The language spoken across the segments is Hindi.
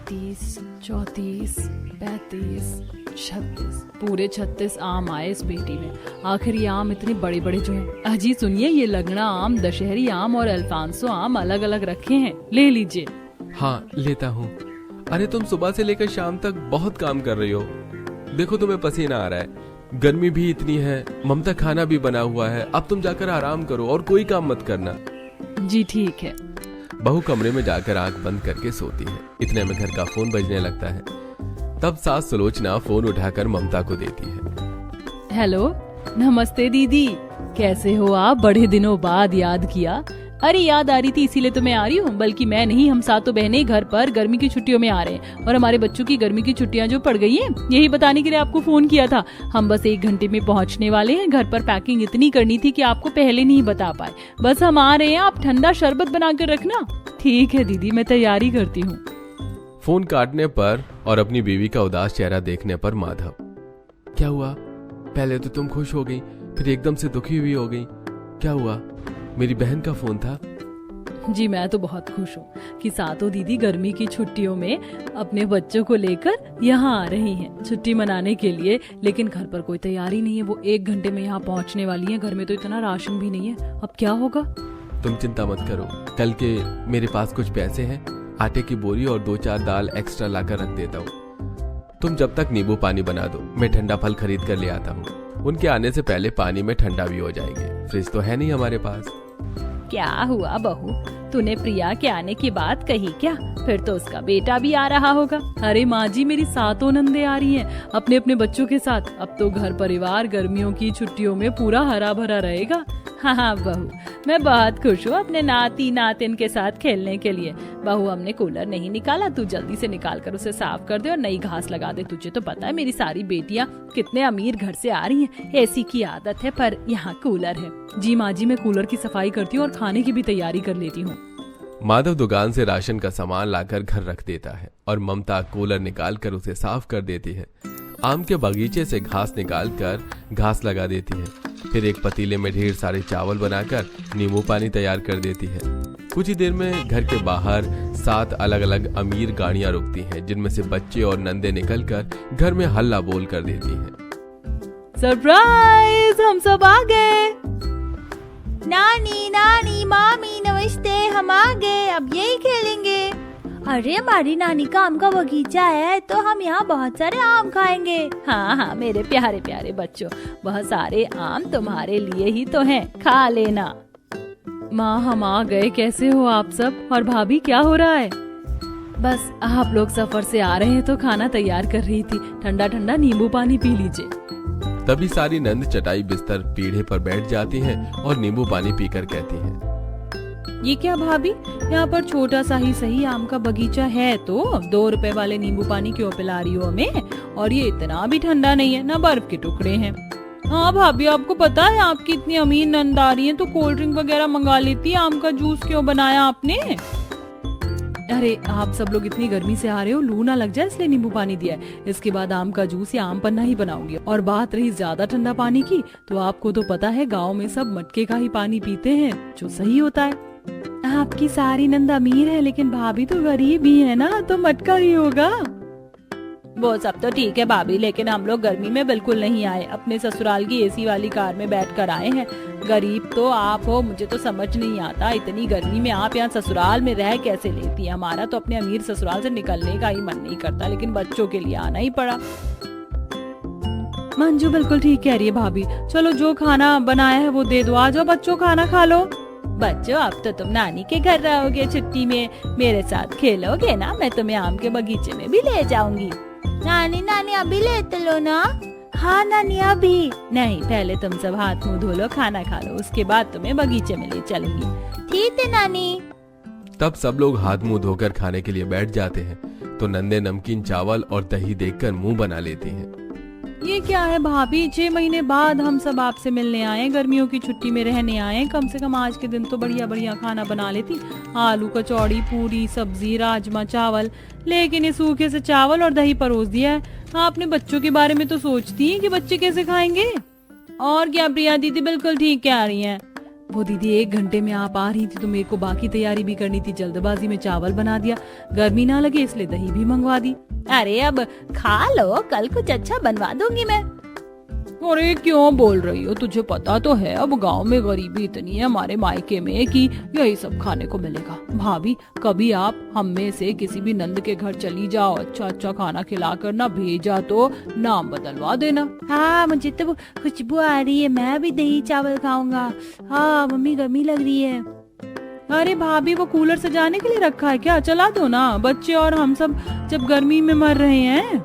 33, 34, 35, 36, पूरे 36 आम आए इस पेटी में। आखिर ये आम इतने बड़े बड़े जो हैं। अजी सुनिए, ये लगड़ा आम, दशहरी आम और अल्फांसो आम अलग अलग रखे हैं, ले लीजिए। हाँ लेता हूँ। अरे तुम सुबह से लेकर शाम तक बहुत काम कर रही हो, देखो तुम्हें पसीना आ रहा है, गर्मी भी इतनी है, ममता खाना भी बना हुआ है, अब तुम जाकर आराम करो और कोई काम मत करना। जी ठीक है। बहू कमरे में जाकर आंख बंद करके सोती है। इतने में घर का फोन बजने लगता है। तब सास सुलोचना फोन उठाकर ममता को देती है। हेलो, नमस्ते दीदी, कैसे हो आप? बड़े दिनों बाद याद किया। अरे याद आ रही थी इसीलिए तो मैं आ रही हूँ। बल्कि मैं नहीं, हम सातों बहनें घर पर गर्मी की छुट्टियों में आ रहे हैं और हमारे बच्चों की गर्मी की छुट्टियां जो पड़ गई हैं, यही बताने के लिए आपको फोन किया था। हम बस 1 घंटे में पहुँचने वाले हैं। घर पर पैकिंग इतनी करनी थी कि आपको पहले नहीं बता पाए। बस हम आ रहे हैं, आप ठंडा शरबत बना कर रखना। ठीक है दीदी, मैं तैयारी करती हूँ। फोन काटने पर और अपनी बीवी का उदास चेहरा देखने पर माधव, क्या हुआ? पहले तो तुम खुश हो गई, फिर एकदम से दुखी हुई हो गई, क्या हुआ? मेरी बहन का फोन था। जी मैं तो बहुत खुश हूँ कि सातों दीदी गर्मी की छुट्टियों में अपने बच्चों को लेकर यहाँ आ रही हैं छुट्टी मनाने के लिए। लेकिन घर पर कोई तैयारी नहीं है, वो 1 घंटे में यहाँ पहुँचने वाली है। घर में तो इतना राशन भी नहीं है, अब क्या होगा? तुम चिंता मत करो, कल के मेरे पास कुछ पैसे हैं, आटे की बोरी और 2-4 दाल एक्स्ट्रा लाकर रख देता हूँ। तुम जब तक नींबू पानी बना दो, मैं ठंडा फल खरीद कर ले आता हूँ। उनके आने से पहले पानी में ठंडा भी हो जाएंगे। फ्रिज तो है नहीं हमारे पास। क्या हुआ बहू, तूने प्रिया के आने की बात कही क्या? फिर तो उसका बेटा भी आ रहा होगा। अरे माँ जी, मेरी सातों नंदे आ रही हैं अपने अपने बच्चों के साथ। अब तो घर परिवार गर्मियों की छुट्टियों में पूरा हरा भरा रहेगा। हाँ बहू, मैं बहुत खुश हूँ अपने नाती नातिन के साथ खेलने के लिए। बहू, हमने कूलर नहीं निकाला, तू जल्दी से निकाल कर उसे साफ कर दे और नई घास लगा दे। तुझे तो पता है मेरी सारी बेटियाँ कितने अमीर घर से आ रही हैं। एसी की आदत है पर यहाँ कूलर है। जी माँ जी, मैं कूलर की सफाई करती हूँ और खाने की भी तैयारी कर लेती हूँ। माधव दुकान से राशन का सामान लाकर घर रख देता है और ममता कूलर निकाल कर उसे साफ कर देती है। आम के बगीचे से घास निकाल कर घास लगा देती है। फिर एक पतीले में ढेर सारे चावल बनाकर नींबू पानी तैयार कर देती है। कुछ ही देर में घर के बाहर 7 अलग अलग अमीर गाड़ियां रुकती हैं, जिनमें से बच्चे और नंदे निकलकर घर में हल्ला बोल कर देती हैं। सरप्राइज, हम सब आ गए। नानी नानी मामी नमस्ते, हम आ गए, अब यही खेलेंगे। अरे हमारी नानी का आम का बगीचा है तो हम यहाँ बहुत सारे आम खाएंगे। हाँ हाँ मेरे प्यारे प्यारे बच्चों, बहुत सारे आम तुम्हारे लिए ही तो हैं, खा लेना। माँ, हम आ गए, कैसे हो आप सब? और भाभी, क्या हो रहा है? बस आप लोग सफर से आ रहे हैं तो खाना तैयार कर रही थी। ठंडा ठंडा नींबू पानी पी लीजिए। तभी सारी नंद चटाई बिस्तर पीढ़े पर बैठ जाती हैं और नींबू पानी पीकर कहती हैं, ये क्या भाभी, यहाँ पर छोटा सा ही सही आम का बगीचा है तो 2 रुपए वाले नींबू पानी क्यों पिला रही हो हमें? और ये इतना भी ठंडा नहीं है, ना बर्फ के टुकड़े हैं। हाँ भाभी, आपको पता है आपकी इतनी अमीर नंद आ रही है तो कोल्ड ड्रिंक वगैरह मंगा लेती। आम का जूस क्यों बनाया आपने? अरे आप सब लोग इतनी गर्मी से आ रहे हो, लू ना लग जाए इसलिए नींबू पानी दिया है। इसके बाद आम का जूस या आम पन्ना ही बनाऊंगी। और बात रही ज्यादा ठंडा पानी की, तो आपको तो पता है गाँव में सब मटके का ही पानी पीते हैं, जो सही होता है। आपकी सारी नंद अमीर है लेकिन भाभी तो गरीब ही है ना, तो मटका ही होगा। वो सब तो ठीक है भाभी, लेकिन हम लोग गर्मी में बिल्कुल नहीं आए, अपने ससुराल की एसी वाली कार में बैठकर आए हैं। गरीब तो आप हो, मुझे तो समझ नहीं आता इतनी गर्मी में आप यहाँ ससुराल में रह कैसे लेती है। हमारा तो अपने अमीर ससुराल से निकलने का ही मन नहीं करता, लेकिन बच्चों के लिए आना ही पड़ा। मंजू बिल्कुल ठीक कह रही है भाभी, चलो जो खाना बनाया है वो दे दो, आ जाओ बच्चों खाना खा लो। बच्चों, अब तो तुम नानी के घर रहोगे छुट्टी में, मेरे साथ खेलोगे ना? मैं तुम्हें आम के बगीचे में भी ले जाऊंगी। नानी नानी अभी ले तो लो ना। हाँ नानी अभी नहीं, पहले तुम सब हाथ मुंह धो लो, खाना खा लो, उसके बाद तुम्हें बगीचे में ले चलूंगी। ठीक है नानी। तब सब लोग हाथ मुंह धोकर खाने के लिए बैठ जाते हैं तो नंदे नमकीन चावल और दही देखकर मुंह बना लेती हैं। ये क्या है भाभी, 6 महीने बाद हम सब आपसे मिलने आए, गर्मियों की छुट्टी में रहने आए। कम से कम आज के दिन तो बढ़िया बढ़िया खाना बना लेती, आलू कचौड़ी, पूरी, सब्जी, राजमा चावल, लेकिन ये सूखे से चावल और दही परोस दिया है। आपने बच्चों के बारे में तो सोचती हैं कि बच्चे कैसे खाएंगे। और क्या प्रिया दीदी बिल्कुल ठीक कह रही हैं, वो दीदी 1 घंटे में आप आ रही थी तो मेरे को बाकी तैयारी भी करनी थी, जल्दबाजी में चावल बना दिया, गर्मी ना लगे इसलिए दही भी मंगवा दी। अरे अब खा लो, कल कुछ अच्छा बनवा दूंगी मैं। अरे क्यों बोल रही हो, तुझे पता तो है अब गांव में गरीबी इतनी है हमारे मायके में कि यही सब खाने को मिलेगा। भाभी कभी आप हम में से किसी भी नंद के घर चली जाओ, अच्छा अच्छा खाना खिला कर ना भेजा तो नाम बदलवा देना। हाँ मुझे तो खुशबू आ रही है, मैं भी दही चावल खाऊंगा। हाँ मम्मी गर्मी लग रही है। अरे भाभी वो कूलर सजाने के लिए रखा है क्या, चला दो ना, बच्चे और हम सब जब गर्मी में मर रहे हैं।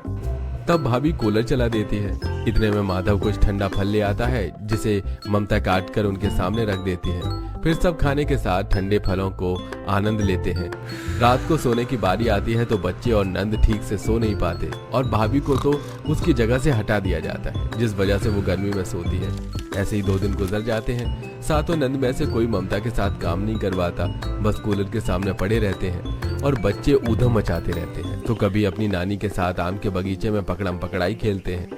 तब भाभी कूलर चला देती है। इतने में माधव कुछ ठंडा फल ले आता है जिसे ममता काट कर उनके सामने रख देती है। फिर सब खाने के साथ ठंडे फलों को आनंद लेते हैं। रात को सोने की बारी आती है तो बच्चे और नंद ठीक से सो नहीं पाते और भाभी को तो उसकी जगह से हटा दिया जाता है, जिस वजह से वो गर्मी में सोती है। ऐसे ही 2 दिन गुजर जाते हैं। सातों नंद में से कोई ममता के साथ काम नहीं करवाता, बस कूलर के सामने पड़े रहते हैं और बच्चे ऊधम मचाते रहते हैं। तो कभी अपनी नानी के साथ आम के बगीचे में पकड़म पकड़ाई खेलते हैं।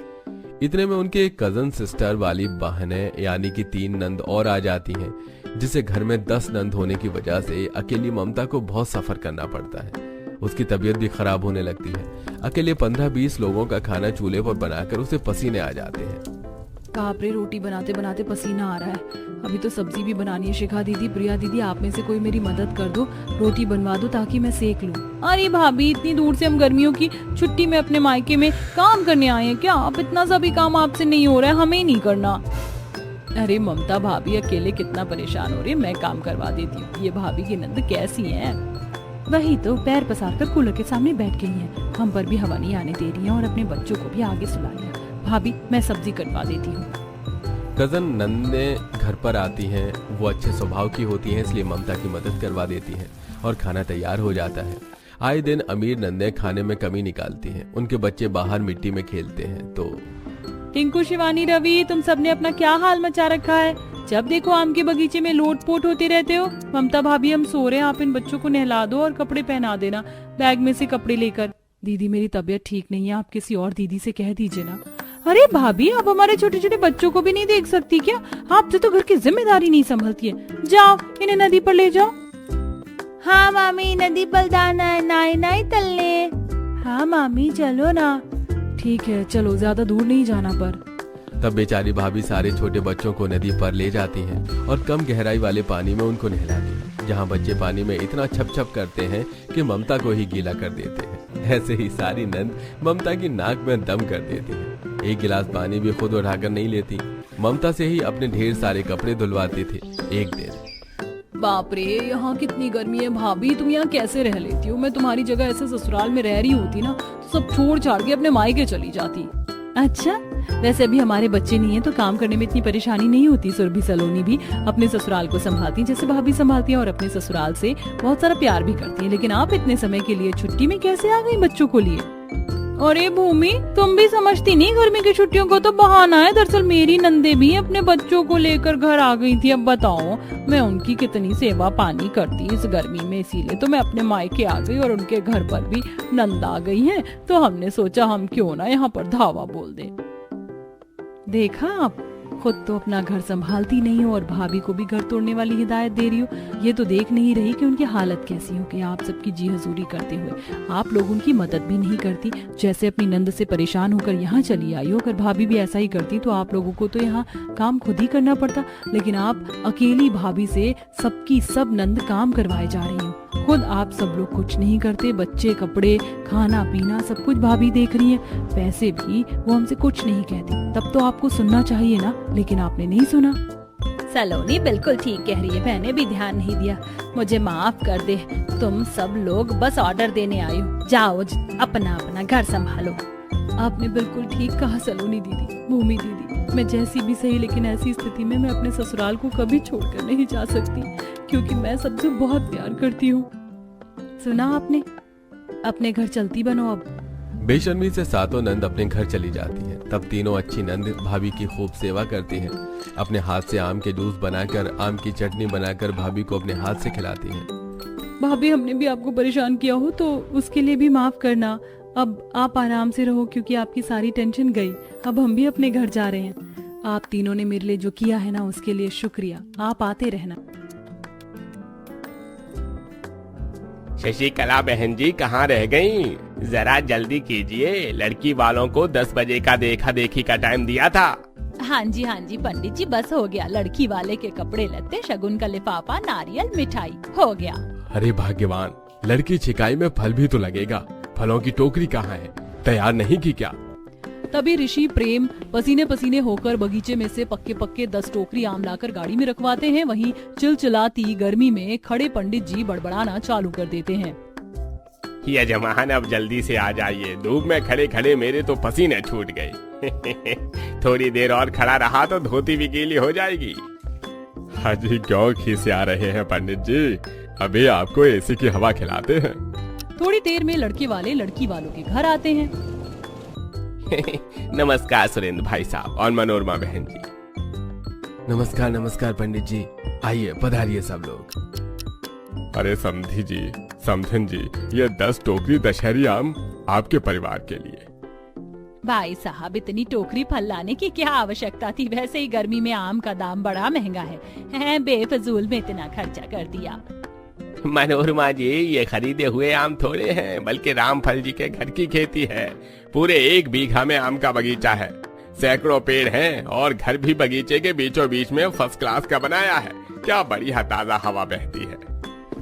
इतने में उनके एक कजन सिस्टर वाली बहनें यानी कि 3 नंद और आ जाती हैं, जिसे घर में 10 नंद होने की वजह से अकेली ममता को बहुत सफर करना पड़ता है। उसकी तबीयत भी खराब होने लगती है। अकेले 15-20 लोगों का खाना चूल्हे पर बनाकर उसे पसीने आ जाते हैं। बाप रे, रोटी बनाते बनाते पसीना आ रहा है। अभी तो सब्जी भी बनानी है। शिखा दीदी, प्रिया दीदी, आप में से कोई मेरी मदद कर दो, रोटी बनवा दो ताकि मैं सेक लूं। अरे भाभी, इतनी दूर से हम गर्मियों की छुट्टी में अपने मायके में काम करने आए हैं क्या? आप इतना सा भी काम आपसे नहीं हो रहा है, हमें नहीं करना। अरे ममता भाभी अकेले कितना परेशान हो रही है, मैं काम करवा देती हूँ। ये भाभी की नंद कैसी है? वही तो पैर पसार कर कूलर के सामने बैठ गई है, हम पर भी हवा नहीं आने दे रही है और अपने बच्चों को भी आगे सुला लिया। भाभी मैं सब्जी कटवा देती हूँ। कजन नंदे घर पर आती हैं। वो अच्छे स्वभाव की होती हैं, इसलिए ममता की मदद करवा देती हैं और खाना तैयार हो जाता है। आए दिन अमीर नंदे खाने में कमी निकालती हैं। उनके बच्चे बाहर मिट्टी में खेलते हैं तो टिंकू, शिवानी, रवि, तुम सबने अपना क्या हाल मचा रखा है? जब देखो आम के बगीचे में लोटपोट होते रहते हो। ममता भाभी हम सो रहे हैं, आप इन बच्चों को नहला दो और कपड़े पहना देना, बैग में से कपड़े लेकर। दीदी मेरी तबीयत ठीक नहीं है, आप किसी और दीदी से कह दीजिए ना। अरे भाभी, आप हमारे छोटे छोटे बच्चों को भी नहीं देख सकती क्या? आपसे तो घर की जिम्मेदारी नहीं संभलती है। जाओ इन्हें नदी पर ले जाओ। हाँ मामी, नदी पर जाना है, नाई नाई तलने। हाँ मामी चलो ना। ठीक है चलो, ज्यादा दूर नहीं जाना पर। तब बेचारी भाभी सारे छोटे बच्चों को नदी पर ले जाती हैं और कम गहराई वाले पानी में उनको नहलाती हैं, जहाँ बच्चे पानी में इतना छप छप करते हैं कि ममता को ही गीला कर देते हैं। ऐसे ही सारी नंद ममता की नाक में दम कर देती है। एक गिलास पानी भी खुद उठाकर नहीं लेती, ममता से ही अपने ढेर सारे कपड़े धुलवाती थी। एक दिन बाप रे, यहाँ कितनी गर्मी है भाभी, तुम यहाँ कैसे रह लेती हो? मैं तुम्हारी जगह ऐसे ससुराल में रह रही होती ना तो सब छोड़ छाड़ के अपने मायके चली जाती। अच्छा, वैसे अभी हमारे बच्चे नहीं है तो काम करने में इतनी परेशानी नहीं होती। सुरभि सलोनी भी अपने ससुराल को संभालती जैसे भाभी संभालती है और अपने ससुराल से बहुत सारा प्यार भी करती है। लेकिन आप इतने समय के लिए छुट्टी में कैसे आ गई बच्चों को लिए? अरे भूमि, तुम भी समझती नहीं, गर्मी की छुट्टियों को तो बहाना है। दरअसल मेरी नंदे भी अपने बच्चों को लेकर घर आ गई थी। अब बताओ मैं उनकी कितनी सेवा पानी करती इस गर्मी में, इसीलिए तो मैं अपने मायके आ गई और उनके घर पर भी नंद आ गई है। तो हमने सोचा हम क्यों ना यहाँ पर धावा बोल दें। देखा, आप खुद तो अपना घर संभालती नहीं हो और भाभी को भी घर तोड़ने वाली हिदायत दे रही हो। ये तो देख नहीं रही कि उनकी हालत कैसी हो कि आप सबकी जी हजूरी करते हुए आप लोग उनकी मदद भी नहीं करती। जैसे अपनी नंद से परेशान होकर यहाँ चली आई हो, अगर भाभी भी ऐसा ही करती तो आप लोगों को तो यहाँ काम खुद ही करना पड़ता। लेकिन आप अकेली भाभी से सबकी सब नंद काम करवाए जा रही हो। खुद आप सब लोग कुछ नहीं करते। बच्चे, कपड़े, खाना पीना सब कुछ भाभी देख रही है। पैसे भी वो हमसे कुछ नहीं कहती। तब तो आपको सुनना चाहिए ना, लेकिन आपने नहीं सुना। सलोनी बिल्कुल ठीक कह रही है, मैंने भी ध्यान नहीं दिया, मुझे माफ कर दे। तुम सब लोग बस ऑर्डर देने आई हो, जाओ अपना अपना घर संभालो। आपने बिल्कुल ठीक कहा सलोनी दीदी, भूमि दीदी। मैं जैसी भी सही, लेकिन ऐसी स्थिति में मैं अपने ससुराल को कभी छोड़कर नहीं जा सकती, क्योंकि मैं सबसे बहुत प्यार करती हूँ। सुना आपने? अपने घर चलती बनो अब। बेशर्मी से सातों नंद अपने घर चली जाती हैं। तब तीनों अच्छी नंद भाभी की खूब सेवा करती हैं। अपने हाथ से आम के जूस बनाकर, आम की चटनी बनाकर भाभी को अपने हाथ से खिलाती हैं। भाभी, हमने भी आपको परेशान किया हो तो उसके लिए भी माफ करना। अब आप आराम से रहो, क्योंकि आपकी सारी टेंशन गई। अब हम भी अपने घर जा रहे हैं। आप तीनों ने मेरे लिए जो किया है ना, उसके लिए शुक्रिया। आप आते रहना। शशिकला बहन जी कहाँ रह गई? जरा जल्दी कीजिए, लड़की वालों को 10 बजे का देखा देखी का टाइम दिया था। हाँ जी पंडित जी, बस हो गया। लड़की वाले के कपड़े लत्ते, शगुन का लिफाफा, नारियल, मिठाई हो गया। अरे भाग्यवान, लड़की छिकाई में फल भी तो लगेगा। फलों की टोकरी कहाँ है? तैयार नहीं की क्या? तभी ऋषि प्रेम पसीने पसीने होकर बगीचे में से पक्के पक्के 10 टोकरी आम लाकर गाड़ी में रखवाते हैं। वहीं चिलचिलाती गर्मी में खड़े पंडित जी बड़बड़ाना चालू कर देते हैं। यजमान अब जल्दी से आ जाइए, धूप में खड़े खड़े मेरे तो पसीने छूट गए। थोड़ी देर और खड़ा रहा तो धोती भी गीली हो जाएगी। हाजी क्यों खीसे आ रहे हैं पंडित जी? अभी आपको एसी की हवा खिलाते हैं। थोड़ी देर में लड़के वाले लड़की वालों के घर आते हैं। नमस्कार सुरेंद्र भाई साहब और मनोरमा बहन जी। नमस्कार नमस्कार पंडित जी, आइए पधारिए सब लोग। अरे समधी जी, समधन जी, ये 10 टोकरी दशहरी आम आपके परिवार के लिए। भाई साहब, इतनी टोकरी फल लाने की क्या आवश्यकता थी? वैसे ही गर्मी में आम का दाम बड़ा महंगा है, बेफजूल में इतना खर्चा कर दिया। मनोरमा जी, ये खरीदे हुए आम थोड़े हैं, बल्कि रामफल जी के घर की खेती है। पूरे 1 बीघा में आम का बगीचा है, सैकड़ों पेड़ हैं और घर भी बगीचे के बीचों बीच में फर्स्ट क्लास का बनाया है। क्या बढ़िया ताजा हवा बहती है।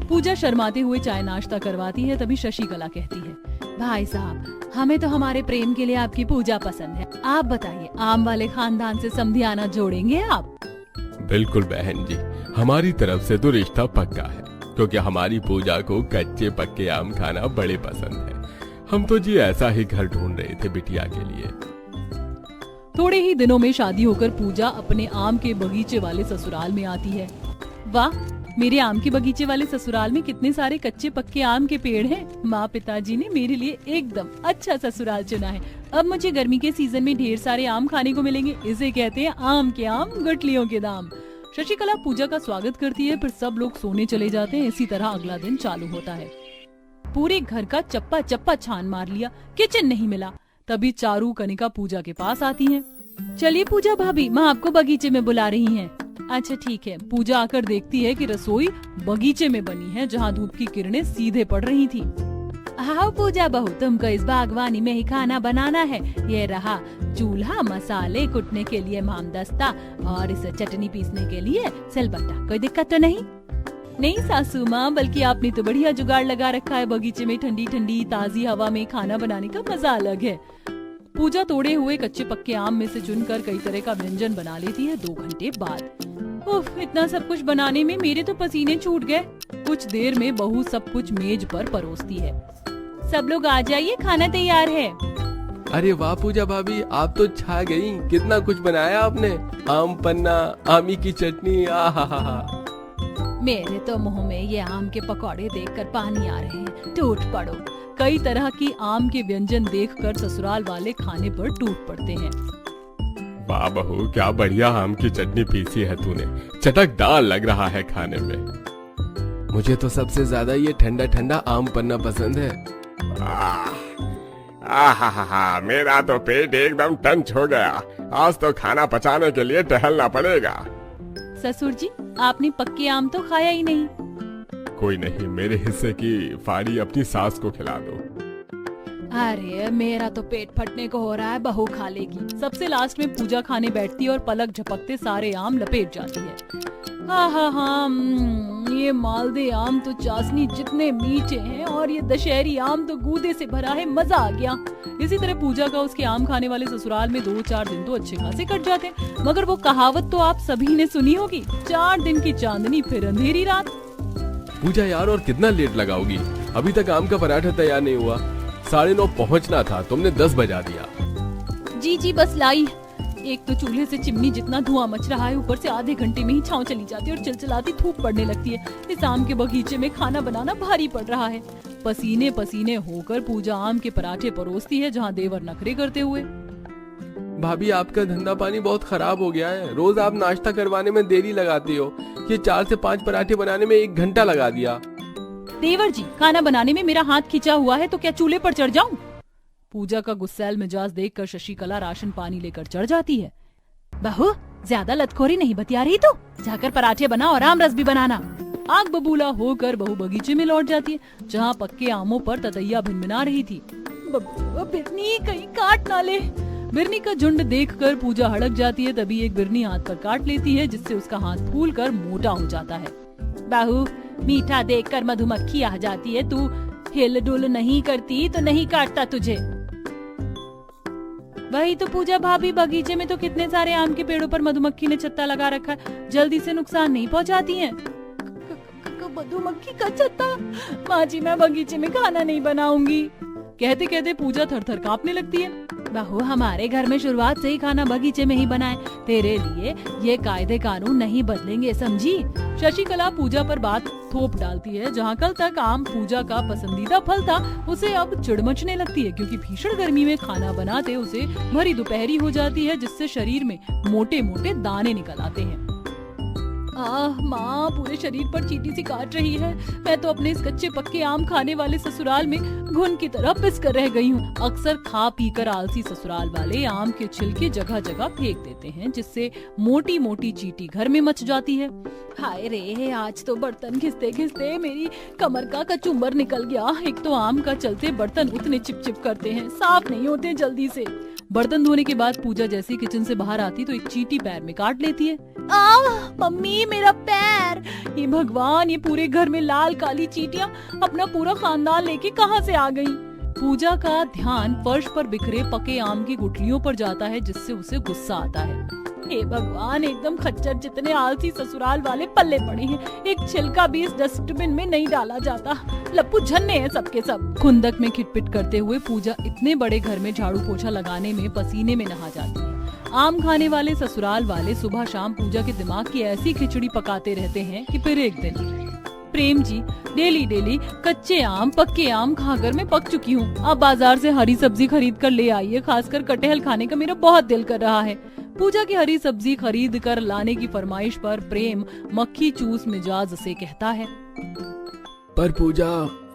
पूजा शर्माते हुए चाय नाश्ता करवाती है। तभी शशिकला कहती है, भाई साहब, हमें तो हमारे प्रेम के लिए आपकी पूजा पसंद है। आप बताइए, आम वाले खानदान से समधियाना जोड़ेंगे आप? बिल्कुल बहन जी, हमारी तरफ से तो रिश्ता पक्का है, क्योंकि हमारी पूजा को कच्चे पक्के आम खाना बड़े पसंद है। हम तो जी ऐसा ही घर ढूंढ रहे थे बिटिया के लिए। थोड़े ही दिनों में शादी होकर पूजा अपने आम के बगीचे वाले ससुराल में आती है। वाह, मेरे आम के बगीचे वाले ससुराल में कितने सारे कच्चे पक्के आम के पेड़ हैं। माँ पिताजी ने मेरे लिए एकदम अच्छा ससुराल चुना है। अब मुझे गर्मी के सीजन में ढेर सारे आम खाने को मिलेंगे। इसे कहते हैं आम के आम, गुठलियों के दाम। शशिकला पूजा का स्वागत करती है, फिर सब लोग सोने चले जाते हैं। इसी तरह अगला दिन चालू होता है। पूरे घर का चप्पा चप्पा छान मार लिया, किचन नहीं मिला। तभी चारू कनिका पूजा के पास आती हैं। चलिए पूजा भाभी, माँ आपको बगीचे में बुला रही हैं। अच्छा ठीक है। पूजा आकर देखती है कि रसोई बगीचे में बनी है, जहाँ धूप की किरणें सीधे पड़ रही थी। हाँ पूजा बहू, तुमको इस बागवानी में ही खाना बनाना है। ये रहा चूल्हा, मसाले कुटने के लिए मामदस्ता और इस चटनी पीसने के लिए सिलबट्टा। कोई दिक्कत तो नहीं? नहीं सासू माँ, बल्कि आपने तो बढ़िया जुगाड़ लगा रखा है। बगीचे में ठंडी ठंडी ताजी हवा में खाना बनाने का मजा अलग है। पूजा तोड़े हुए कच्चे पक्के आम में से चुनकर कई तरह का व्यंजन बना लेती है। 2 घंटे बाद उफ, इतना सब कुछ बनाने में मेरे तो पसीने छूट गए। कुछ देर में बहू सब कुछ मेज पर परोसती है। सब लोग आ जाइए, खाना तैयार है। अरे वाह पूजा भाभी, आप तो छा गई। कितना कुछ बनाया आपने। आम पन्ना, आमी की चटनी, आहा। मेरे तो मुंह में ये आम के पकौड़े देखकर पानी आ रहे हैं। टूट पड़ो। कई तरह की आम के व्यंजन देखकर ससुराल वाले खाने पर टूट पड़ते हैं। वाह बहू, क्या बढ़िया आम की चटनी पीसी है तूने। चटकदार लग रहा है खाने में। मुझे तो सबसे ज्यादा ये ठंडा ठंडा आम पन्ना पसंद है। मेरा तो पेट एकदम टंच हो गया। आज तो खाना पचाने के लिए टहलना पड़ेगा। ससुर जी, आपने पक्के आम तो खाया ही नहीं। कोई नहीं, मेरे हिस्से की फाड़ी अपनी सास को खिला दो। अरे मेरा तो पेट फटने को हो रहा है, बहू खा लेगी। सबसे लास्ट में पूजा खाने बैठती है और पलक झपकते सारे आम लपेट जाती है। हाँ, ये मालदे आम तो चाशनी जितने मीठे हैं और ये दशहरी आम तो गूदे से भरा है। मजा आ गया। इसी तरह पूजा का उसके आम खाने वाले ससुराल में 2-4 दिन तो अच्छे खासे कट जाते। मगर वो कहावत तो आप सभी ने सुनी होगी, 4 दिन की चांदनी फिर अंधेरी रात। पूजा यार, और कितना लेट लगाओगी? अभी तक आम का पराठा तैयार नहीं हुआ। 9:30 पहुंचना था, तुमने 10 बजा दिया। जी बस लाई। एक तो चूल्हे से चिमनी जितना धुआं मच रहा है, ऊपर से आधे घंटे में ही छांव चली जाती है और चिलचिलाती धूप पड़ने लगती है। इस आम के बगीचे में खाना बनाना भारी पड़ रहा है। पसीने पसीने होकर पूजा आम के पराठे परोसती है, जहाँ देवर नखरे करते हुए। भाभी, आपका धंधा पानी बहुत खराब हो गया है। रोज आप नाश्ता करवाने में देरी लगाती हो। ये 4 से 5 पराठे बनाने में 1 घंटा लगा दिया। देवर जी, खाना बनाने में मेरा हाथ खिंचा हुआ है तो क्या चूल्हे पर चढ़ जाऊं? पूजा का गुस्सैल मिजाज देखकर शशिकला राशन पानी लेकर चढ़ जाती है। बहू ज्यादा लतखोरी नहीं बतिया रही तू, जाकर पराठे बना और आम रस भी बनाना। आग बबूला होकर बहू बगीचे में लौट जाती है जहाँ पक्के आमों पर ततैया भिनभिना रही थी। बिरनी कहीं काट ना ले। बिरनी का झुंड देखकर पूजा हड़क जाती है। तभी एक बिरनी हाथ पर काट लेती है जिससे उसका हाथ फूलकर मोटा हो जाता है। बहू मीठा देखकर मधुमक्खी आ जाती है, तू हिल डुल नहीं करती तो नहीं काटता तुझे। वही तो पूजा भाभी, बगीचे में तो कितने सारे आम के पेड़ों पर मधुमक्खी ने छत्ता लगा रखा है, जल्दी से नुकसान नहीं पहुंचाती हैं। मधुमक्खी का छत्ता? माँ जी मैं बगीचे में खाना नहीं बनाऊंगी। कहते कहते पूजा थर-थर कांपने लगती है। बहू हमारे घर में शुरुआत से ही खाना बगीचे में ही बनाए, तेरे लिए ये कायदे कानून नहीं बदलेंगे, समझी। शशिकला पूजा पर बात थोप डालती है। जहाँ कल तक आम पूजा का पसंदीदा फल था, उसे अब चिढ़ मचने लगती है क्योंकि भीषण गर्मी में खाना बनाते उसे भरी दोपहरी हो जाती है जिससे शरीर में मोटे मोटे दाने निकल आते हैं। आह माँ, पूरे शरीर पर चींटी सी काट रही है। मैं तो अपने इस कच्चे पक्के आम खाने वाले ससुराल में घुन की तरह पिस कर रह गई हूँ। अक्सर खा पीकर आलसी ससुराल वाले आम के छिलके जगह जगह फेंक देते हैं जिससे मोटी मोटी चींटी घर में मच जाती है। हाय रे, आज तो बर्तन घिसते घिसते मेरी कमर का कचूमर निकल गया। एक तो आम का चलते बर्तन उतने चिपचिप करते हैं, साफ नहीं होते जल्दी से। बर्तन धोने के बाद पूजा जैसे किचन से बाहर आती तो एक चींटी पैर में काट लेती है। मम्मी मेरा पैर। ये भगवान, ये पूरे घर में लाल काली चींटियां अपना पूरा खानदान लेके कहां से आ गई। पूजा का ध्यान फर्श पर बिखरे पके आम की गुठलियों पर जाता है जिससे उसे गुस्सा आता है। हे भगवान, एकदम खच्चर जितने आलसी ससुराल वाले पल्ले पड़े हैं। एक छिलका भी इस डस्टबिन में नहीं डाला जाता। लप्पू झन्ने हैं सबके सब। खुंदक में खिटपिट करते हुए पूजा इतने बड़े घर में झाड़ू पोछा लगाने में पसीने में नहा जाती है। आम खाने वाले ससुराल वाले सुबह शाम पूजा के दिमाग की ऐसी खिचड़ी पकाते रहते हैं कि फिर एक दिन, प्रेम जी डेली डेली कच्चे आम पक्के आम खाकर मैं पक चुकी हूँ। अब बाजार से हरी सब्जी खरीद कर ले आइए, खासकर कटहल खाने का मेरा बहुत दिल कर रहा है। पूजा की हरी सब्जी खरीद कर लाने की फरमाइश पर प्रेम मक्खी चूस मिजाज से कहता है, पर पूजा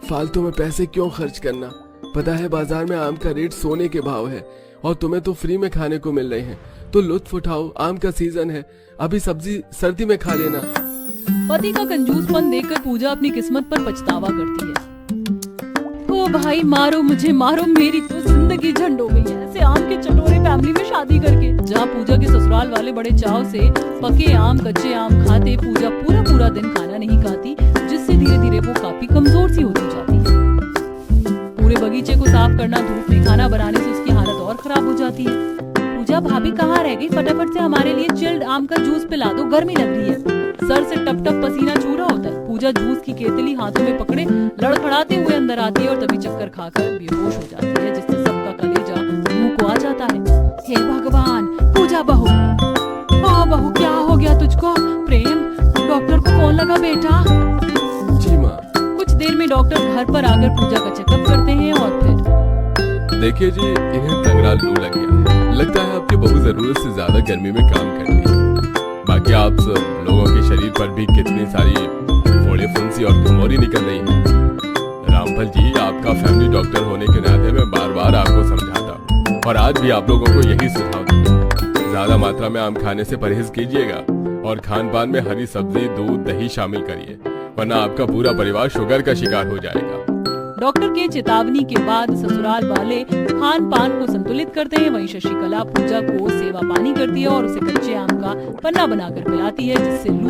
फालतू में पैसे क्यों खर्च करना। पता है बाजार में आम का रेट सोने के भाव है और तुम्हें तो फ्री में खाने को मिल रहे हैं, तो लुत्फ उठाओ। आम का सीजन है, अभी सब्जी सर्दी में खा लेना। पति का कंजूसपन देखकर पूजा अपनी किस्मत पर पछतावा करती है। ओ भाई मारो मुझे मारो, मेरी तो जिंदगी झंड हो गई है ऐसे आम के चटोरे फैमिली में शादी करके। जहाँ पूजा के ससुराल वाले बड़े चाव से पके आम कच्चे आम खाते, पूजा पूरा पूरा दिन खाना नहीं खाती जिससे धीरे धीरे वो काफी कमजोर सी होती जाती है। पूरे बगीचे को साफ करना, धूप में खाना बनाने से उसकी हालत और खराब हो जाती है। पूजा भाभी कहाँ रह गई? फटाफट से हमारे लिए चिल्ड आम का जूस पिला दो, गर्मी लग रही है। सर से टप टप पसीना छू रहा होता है। पूजा जूस की केतली हाथों में पकड़े लड़खड़ाते हुए अंदर आती है और तभी चक्कर खाकर बेहोश हो जाती है जिससे सबका कलेजा मुंह को आ जाता है। हे भगवान, पूजा बहू, बहू क्या हो गया तुझको? प्रेम, डॉक्टर को फोन लगा बेटा। जी माँ। कुछ देर में डॉक्टर घर पर आकर पूजा का चेकअप करते हैं और फिर देखिए जी, इन्हें तगड़ा लू लग गया है। लगता है आपकी बहू जरूरत से ज्यादा गर्मी में काम कर रही है। बाकी आप सब लोगों के शरीर पर भी कितनी सारी फोड़े फुंसी और घमौरी निकल रही है। रामफल जी, आपका फैमिली डॉक्टर होने के नाते मैं बार बार आपको समझाता हूँ और आज भी आप लोगों को यही सुझाव दूंगा। ज्यादा मात्रा में आम खाने से परहेज कीजिएगा और खान पान में हरी सब्जी दूध दही शामिल करिए, वरना आपका पूरा परिवार शुगर का शिकार हो जाएगा। डॉक्टर के चेतावनी के बाद ससुराल वाले खान पान को संतुलित करते हैं। वहीं शशिकला पूजा को सेवा पानी करती है और उसे कच्चे आम का पन्ना बनाकर पिलाती है जिससे लू